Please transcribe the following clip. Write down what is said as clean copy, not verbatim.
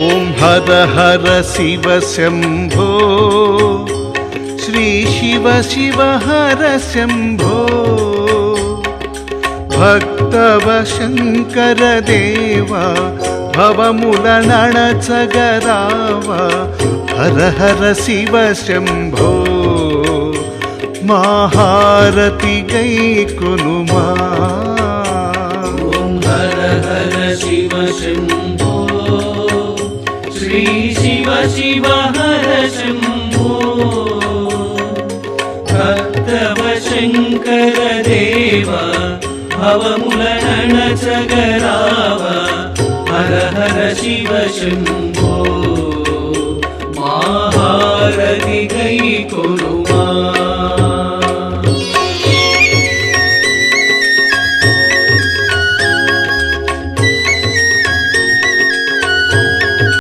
ॐ हर हर शिव शम्भो श्री शिव शिव हर शम्भो भक्तव शङ्कर देवा भवमुलनणचगरावा हर हर शिव शम्भो महारति गैकोनुमा ॐ हर हर शिव शम्भो श्री शिव शिव हर शम्भो भक्तव शङ्कर देवा भवमुलनणचगरावा हर हर शिव शम्भो महारति गैकोनु